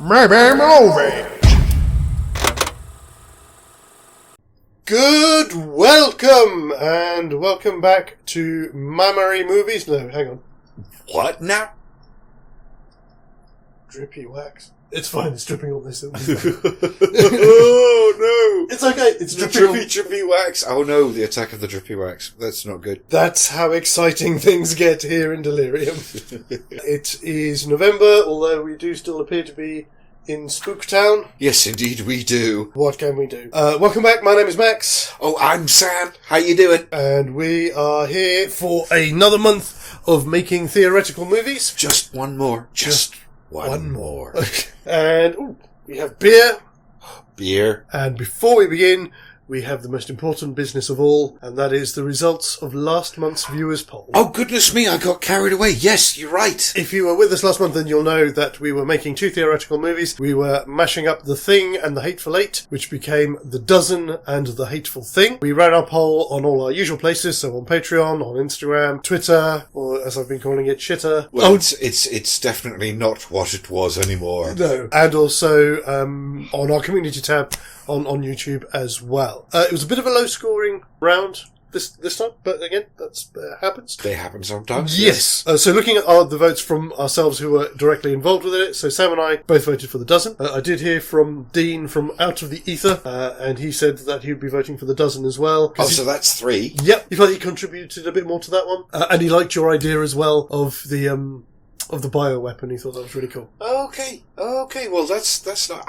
Maybe movie. Good welcome back to Mammary Movies. No, hang on. What now? Drippy Wax. It's fine, it's dripping on this. Oh no! It's okay, it's The dripping. Drippy Wax. Oh no, the attack of the Drippy Wax. That's not good. That's how exciting things get here in Delirium. It is November, although we do still appear to be in Spooktown. Yes, indeed we do. What can we do? Welcome back, my name is Max. Oh, I'm Sam. How you doing? And we are here for another month of making theoretical movies. Just one more. Just one more. And we have beer. Beer. And before we begin, we have the most important business of all, and that is the results of last month's viewers' poll. Oh, goodness me, I got carried away. Yes, you're right. If you were with us last month, then you'll know that we were making two theoretical movies. We were mashing up The Thing and The Hateful Eight, which became The Dozen and The Hateful Thing. We ran our poll on all our usual places, so on Patreon, on Instagram, Twitter, or as I've been calling it, Shitter. Well, it's definitely not what it was anymore. No. And also on our community tab on YouTube as well. It was a bit of a low-scoring round this time, but again, that's happens. They happen sometimes. Yes. So looking at the votes from ourselves who were directly involved with it, so Sam and I both voted for The Dozen. I did hear from Dean from Out of the Ether, and he said that he would be voting for The Dozen as well. Oh, so that's 3. Yep. He felt he contributed a bit more to that one. And he liked your idea as well of the bioweapon. He thought that was really cool. Okay. Well, that's not...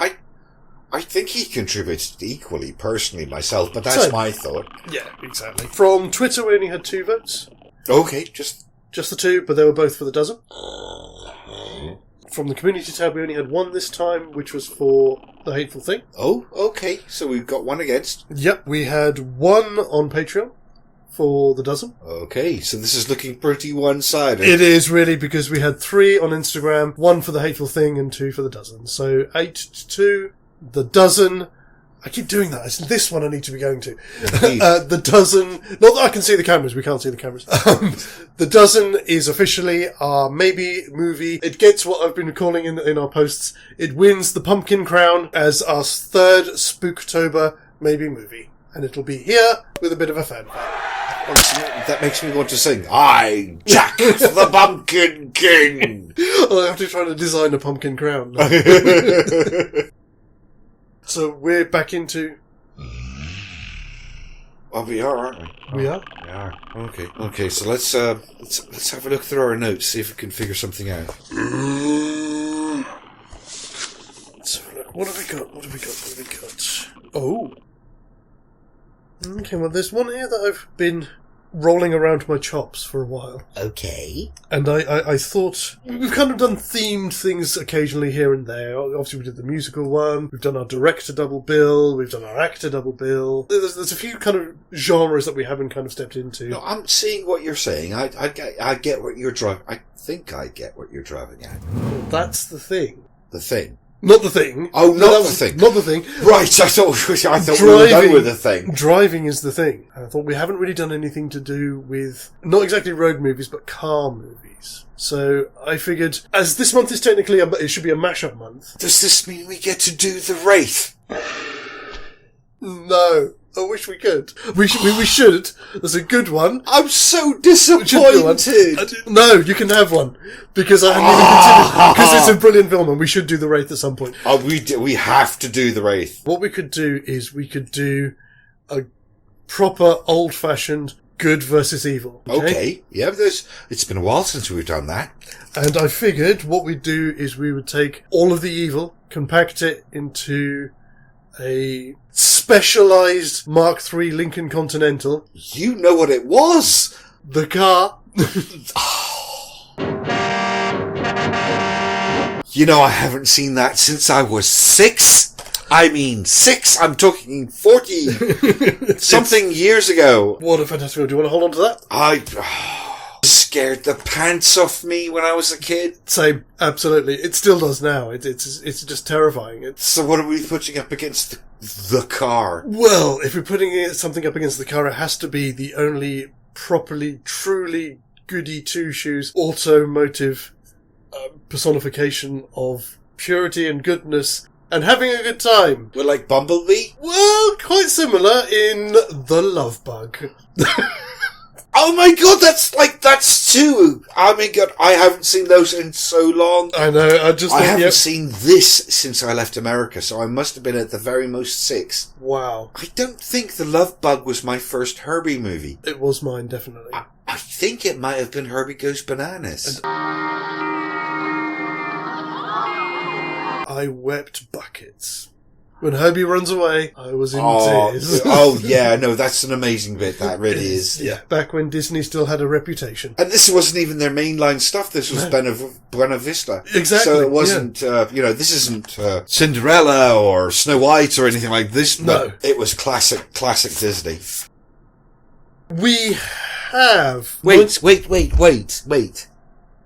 I think he contributed equally, personally, myself, but that's my thought. Yeah, exactly. From Twitter, we only had 2 votes. Okay, just the 2, but they were both for The Dozen. From the community tab, we only had 1 this time, which was for The Hateful Thing. Oh, okay, so we've got 1 against. Yep, we had 1 on Patreon for The Dozen. Okay, so this is looking pretty one-sided. It is really, because we had 3 on Instagram, 1 for The Hateful Thing and 2 for The Dozen. So 8-2. The Dozen. I keep doing that. It's this one I need to be going to. The Dozen. Not that I can see the cameras. We can't see the cameras. The Dozen is officially our maybe movie. It gets what I've been calling in our posts. It wins the Pumpkin Crown as our 3rd Spooktober maybe movie. And it'll be here with a bit of a fanfare. That makes me want to sing, I, Jack the Pumpkin King. I'll have to try to design a pumpkin crown. So we're back into... Oh, we are, aren't we? We are? We are. Okay, so let's have a look through our notes, see if we can figure something out. Let's have a look. What have we got? Oh. Okay, well, there's one here that I've been rolling around my chops for a while. Okay. And I thought, we've kind of done themed things occasionally here and there. Obviously we did the musical one, we've done our director double bill, we've done our actor double bill. There's a few kind of genres that we haven't kind of stepped into. No, I'm seeing what you're saying. I get what you're driving. I think I get what you're driving at. That's the thing. The Thing. Not The Thing. Oh, not The Thing. Not The Thing. Right, I thought we were done with The Thing. Driving is The Thing. I thought we haven't really done anything to do with, not exactly road movies, but car movies. So I figured, as this month is technically, it should be a mashup month. Does this mean we get to do The Wraith? No. I wish we could. We should. There's a good one. I'm so disappointed. No, you can have one. Because I hadn't even considered. Because it's a brilliant film and we should do The Wraith at some point. Oh, we have to do The Wraith. What we could do is we could do a proper old-fashioned good versus evil. Okay. Yeah, it's been a while since we've done that. And I figured what we'd do is we would take all of the evil, compact it into a specialised Mark III Lincoln Continental. You know what it was! The car. You know, I haven't seen that since I was 6. I mean, 6. I'm talking 40 something years ago. What a fantastic film. Do you want to hold on to that? I scared the pants off me when I was a kid. Same. Absolutely. It still does now. It's just terrifying. So what are we putting up against the car? Well, if we're putting something up against the car, it has to be the only properly, truly goody two-shoes automotive personification of purity and goodness and having a good time. We're like Bumblebee? Well, quite similar in The Love Bug. Oh my god, that's 2. Oh my god, I haven't seen those in so long. I know, I haven't seen this since I left America, so I must have been at the very most 6. Wow. I don't think The Love Bug was my first Herbie movie. It was mine, definitely. I think it might have been Herbie Goes Bananas. I wept buckets. When Herbie runs away, I was in tears. Oh, yeah, no, that's an amazing bit. That really is. Yeah, back when Disney still had a reputation. And this wasn't even their mainline stuff. This was Buena Vista. Exactly. So it wasn't, this isn't Cinderella or Snow White or anything like this. No. It was classic Disney. We have... Wait.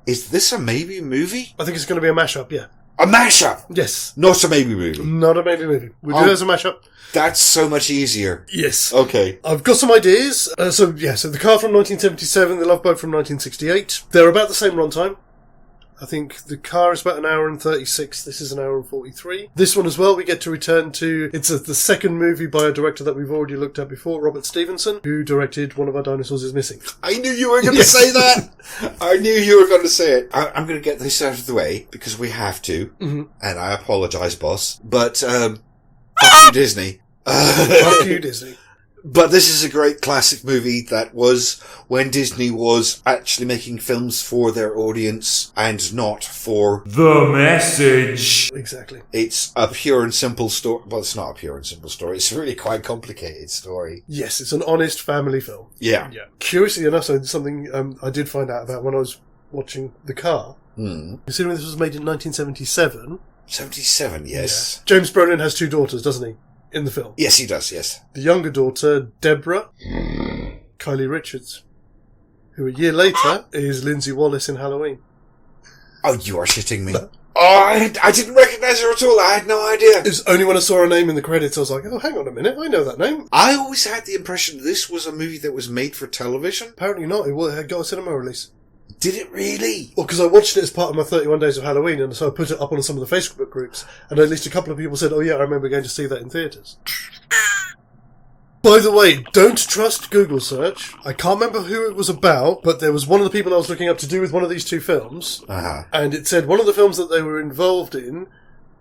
Is this a maybe movie? I think it's going to be a mashup, yeah. A mashup? Yes. Not a maybe movie. Not a maybe movie. We do it as a mashup. That's so much easier. Yes. Okay. I've got some ideas. So The Car from 1977, The Love Boat from 1968. They're about the same runtime. I think The Car is about an hour and 36. This is an hour and 43. This one as well, we get to return to... It's the second movie by a director that we've already looked at before, Robert Stevenson, who directed One of Our Dinosaurs is Missing. I knew you were going to say that! I knew you were going to say it. I'm going to get this out of the way, because we have to. Mm-hmm. And I apologise, boss. But, fuck you, Disney. Fuck you, Disney. But this is a great classic movie that was when Disney was actually making films for their audience and not for the message. Exactly. It's a pure and simple story. Well, it's not a pure and simple story. It's a really quite complicated story. Yes, it's an honest family film. Yeah. Curiously enough, so something I did find out about when I was watching The Car. Considering this was made in 1977. 77, yes. Yeah. James Brolin has 2 daughters, doesn't he? In the film. Yes, he does, yes. The younger daughter, Deborah, Kylie Richards, who a year later is Lindsay Wallace in Halloween. Oh, you are shitting me. I didn't recognise her at all. I had no idea. It was only when I saw her name in the credits, I was like, oh, hang on a minute, I know that name. I always had the impression this was a movie that was made for television. Apparently not. It had got a cinema release. Did it really? Well, because I watched it as part of my 31 Days of Halloween, and so I put it up on some of the Facebook groups, and at least a couple of people said, oh yeah, I remember going to see that in theatres. By the way, don't trust Google search. I can't remember who it was about, but there was one of the people I was looking up to do with one of these 2 films, and it said one of the films that they were involved in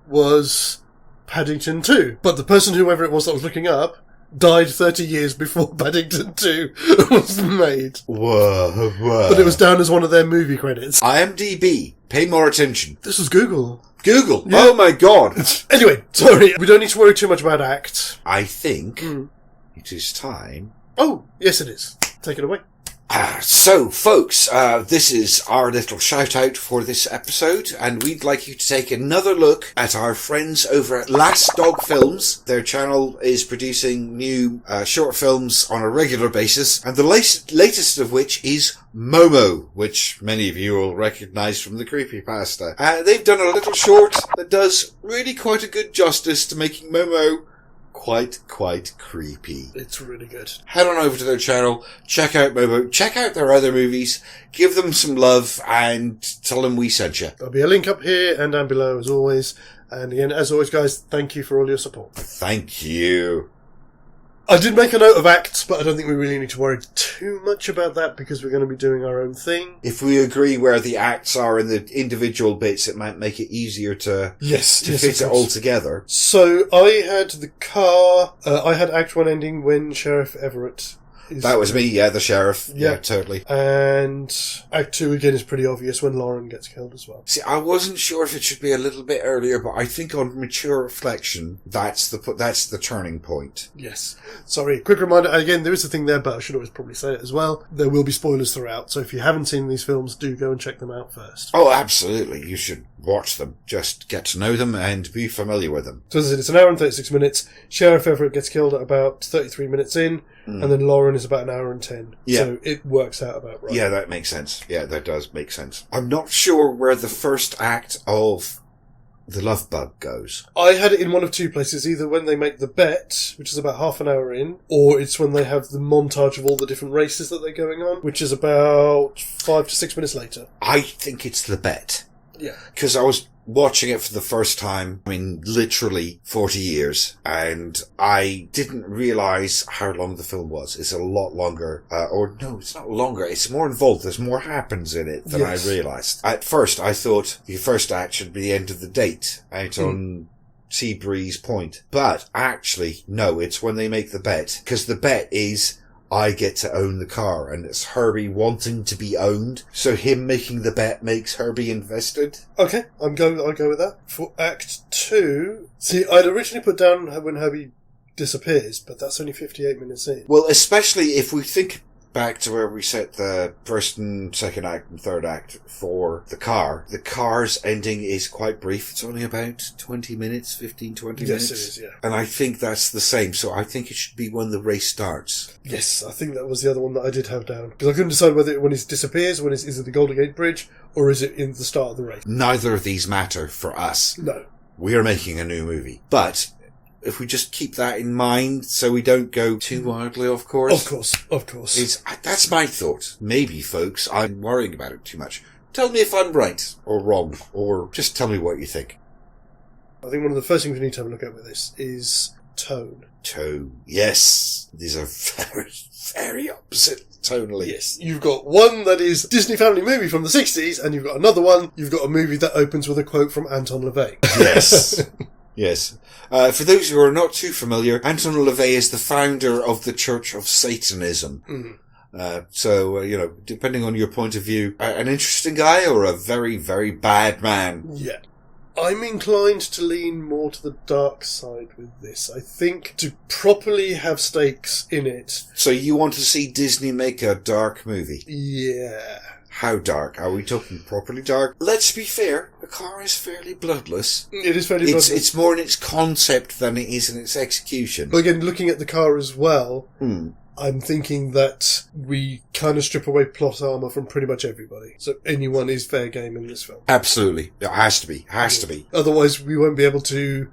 was Paddington 2. But the person, whoever it was that was looking up, died 30 years before Paddington 2 was made. Whoa. But it was down as one of their movie credits. IMDb. Pay more attention. This was Google. Google? Yeah. Oh my god. Anyway, sorry. We don't need to worry too much about ACT. I think it is time. Oh, yes it is. Take it away. So, folks, this is our little shout-out for this episode, and we'd like you to take another look at our friends over at Last Dog Films. Their channel is producing new short films on a regular basis, and the latest of which is Momo, which many of you will recognise from the creepypasta. They've done a little short that does really quite a good justice to making Momo quite creepy. It's really good. Head on over to their channel, check out Momo, check out their other movies, give them some love, and tell them we sent you. There'll be a link up here and down below as always. And again, as always, guys, thank you for all your support. Thank you. I did make a note of acts, but I don't think we really need to worry too much about that because we're going to be doing our own thing. If we agree where the acts are in the individual bits, it might make it easier to fit it all together. So I had the car. I had Act 1 ending when Sheriff Everett. That was me, yeah, the sheriff. Yeah, totally. And Act 2 again is pretty obvious when Lauren gets killed as well. See, I wasn't sure if it should be a little bit earlier, but I think on mature reflection, that's the turning point. Yes. Sorry, quick reminder, again, there is a thing there, but I should always probably say it as well. There will be spoilers throughout, so if you haven't seen these films, do go and check them out first. Oh, absolutely. You should watch them. Just get to know them and be familiar with them. So as I said, it's an hour and 36 minutes. Sheriff Everett gets killed at about 33 minutes in, and then Lauren is about an hour and 10. Yeah. So it works out about right. Yeah, that makes sense. Yeah, that does make sense. I'm not sure where the first act of The Love Bug goes. I had it in one of two places, either when they make the bet, which is about half an hour in, or it's when they have the montage of all the different races that they're going on, which is about 5 to 6 minutes later. I think it's the bet. Yeah. Because I was watching it for the first time, literally 40 years, and I didn't realise how long the film was. It's a lot longer, no, it's not longer, it's more involved, there's more happens in it than I realised. At first, I thought the first act should be the end of the date, out on Seabreeze Point. But actually, no, it's when they make the bet, because the bet is I get to own the car, and it's Herbie wanting to be owned, so him making the bet makes Herbie invested. Okay, I'll go with that. For Act 2, see, I'd originally put down when Herbie disappears, but that's only 58 minutes in. Well, especially if we think back to where we set the first and second act and third act for the car. The car's ending is quite brief. It's only about 20 minutes, 15, 20 minutes. Yes, it is, yeah. And I think that's the same. So I think it should be when the race starts. Yes, I think that was the other one that I did have down. Because I couldn't decide whether when it disappears, is it the Golden Gate Bridge, or is it in the start of the race? Neither of these matter for us. No. We are making a new movie. But if we just keep that in mind so we don't go too wildly off course. Of course. That's my thought. Maybe, folks, I'm worrying about it too much. Tell me if I'm right or wrong, or just tell me what you think. I think one of the first things we need to have a look at with this is tone. Tone. Yes. These are very, very opposite tonally. Yes. You've got one that is Disney family movie from the 60s, and you've got another one, you've got a movie that opens with a quote from Anton LaVey. Yes. Yes. For those who are not too familiar, Anton LaVey is the founder of the Church of Satanism. So, depending on your point of view, an interesting guy or a very, very bad man. Yeah. I'm inclined to lean more to the dark side with this. I think to properly have stakes in it. So you want to see Disney make a dark movie? Yeah. How dark? Are we talking properly dark? Let's be fair, the car is fairly bloodless. It is fairly bloodless. It's more in its concept than it is in its execution. But again, looking at the car as well, I'm thinking that we kind of strip away plot armour from pretty much everybody. So anyone is fair game in this film. Absolutely. It has to be. Has to be. Otherwise, we won't be able to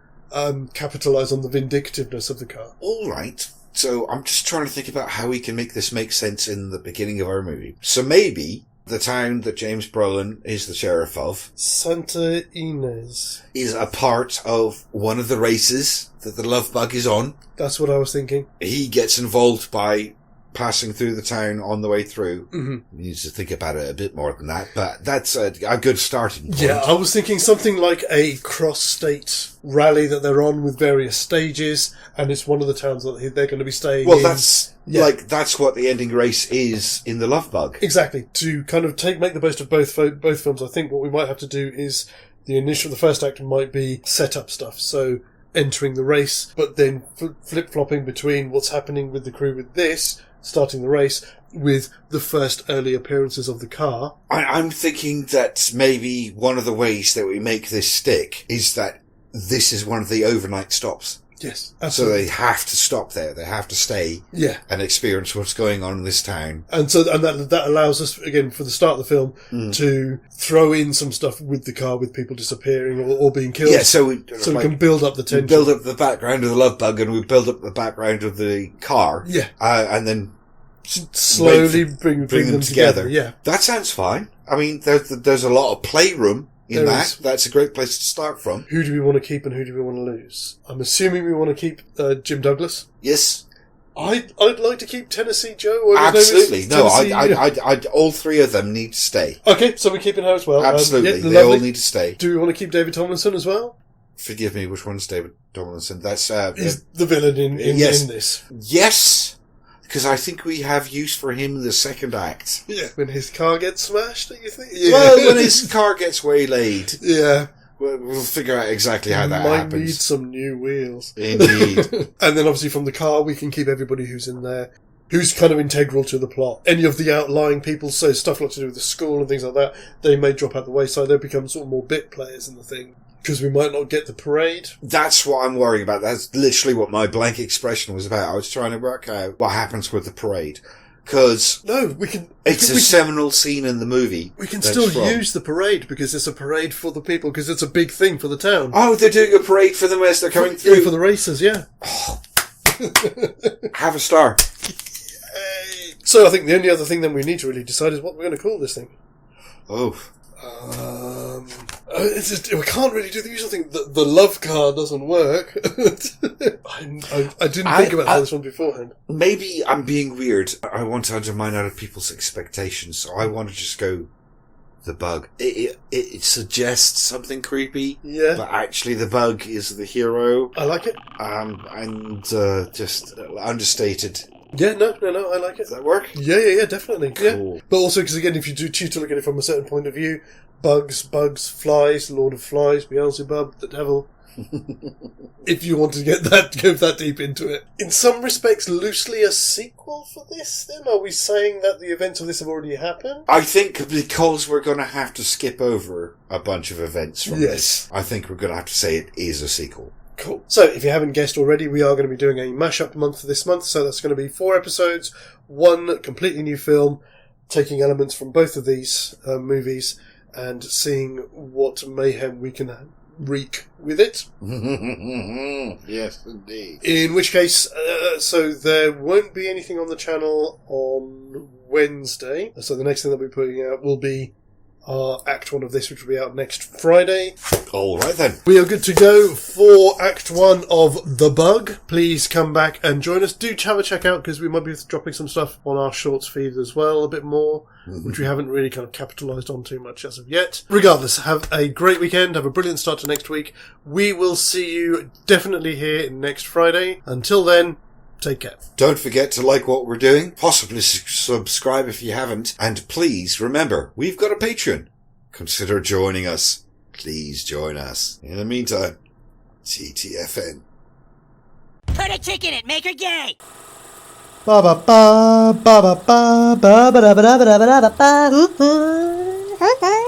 capitalise on the vindictiveness of the car. All right. So I'm just trying to think about how we can make this make sense in the beginning of our movie. So maybe the town that James Brolin is the sheriff of, Santa Ynez, is a part of one of the races that the Love Bug is on. That's what I was thinking. He gets involved by passing through the town on the way through. Mm-hmm. He needs to think about it a bit more than that, but that's a good starting point. Yeah, I was thinking something like a cross-state rally that they're on with various stages, and it's one of the towns that they're going to be staying in. Well, that's what the ending race is in the Love Bug. Exactly. To kind of make the most of both films, I think what we might have to do is the first act might be set up stuff. So entering the race, but then flip-flopping between what's happening with the crew with this, starting the race, with the first early appearances of the car. I'm thinking that maybe one of the ways that we make this stick is that this is one of the overnight stops. Yes, absolutely. So they have to stop there. They have to stay and experience what's going on in this town. And that allows us, again, for the start of the film, to throw in some stuff with the car, with people disappearing or being killed. Yeah, so we can build up the tension. We build up the background of the Love Bug, and we build up the background of the car. Yeah. And then slowly bring them together. Yeah. That sounds fine. I mean, there's a lot of playroom in that. That's a great place to start from. Who do we want to keep and who do we want to lose? I'm assuming we want to keep Jim Douglas. Yes. I'd like to keep Tennessee Joe. Or Absolutely. No, Tennessee, all three of them need to stay. Okay, so we're keeping her as well. Absolutely. They all need to stay. Do we want to keep David Tomlinson as well? Forgive me, which one's David Tomlinson? That's He's the villain in this. Yes, because I think we have use for him in the second act. Yeah. When his car gets smashed, don't you think? Yeah. Well, when his car gets waylaid. Yeah. We'll figure out exactly how that Might happens. need some new wheels. Indeed. And then obviously from the car, we can keep everybody who's in there, who's kind of integral to the plot. Any of the outlying people, so stuff like to do with the school and things like that, they may drop out the wayside. They become sort of more bit players in the thing. Because we might not get the parade. That's what I'm worrying about. That's literally what my blank expression was about. I was trying to work out what happens with the parade. Because it's a seminal scene in the movie. We can still use the parade because it's a parade for the people, because it's a big thing for the town. Oh, they're doing a parade for them as they're coming through? Yeah, for the racers, yeah. Oh. Have a star. Yay. So I think the only other thing then we need to really decide is what we're going to call this thing. Oh. We can't really do the usual thing. The love car doesn't work. I didn't think about this one beforehand. Maybe I'm being weird. I want to undermine other people's expectations, so I want to just go the bug. It suggests something creepy, yeah, but actually the bug is the hero. I like it. And just understated. Yeah, no, I like it. Does that work? Yeah, definitely. Cool. Yeah. But also, because again, if you do choose to look at it from a certain point of view, bugs, flies, Lord of Flies, Beelzebub, the devil. If you want to go that deep into it. In some respects, loosely a sequel for this, then? Are we saying that the events of this have already happened? I think because we're going to have to skip over a bunch of events from this, I think we're going to have to say it is a sequel. Cool. So, if you haven't guessed already, we are going to be doing a mashup month this month. So that's going to be 4 episodes, 1 completely new film, taking elements from both of these movies and seeing what mayhem we can wreak with it. Yes, indeed. In which case, so there won't be anything on the channel on Wednesday. So the next thing that we'll be putting out will be our Act 1 of this, which will be out next Friday. All right then. We are good to go for Act 1 of The Bug. Please come back and join us. Do have a check out, because we might be dropping some stuff on our shorts feed as well, a bit more, which we haven't really kind of capitalised on too much as of yet. Regardless, have a great weekend. Have a brilliant start to next week. We will see you definitely here next Friday. Until then, take care. Don't forget to like what we're doing. Possibly subscribe if you haven't. And please remember, we've got a Patreon. Consider joining us. Please join us. In the meantime, TTFN. Put a chick in it, make her gay! Ba ba ba ba ba ba ba ba ba ba ba ba ba ba ba.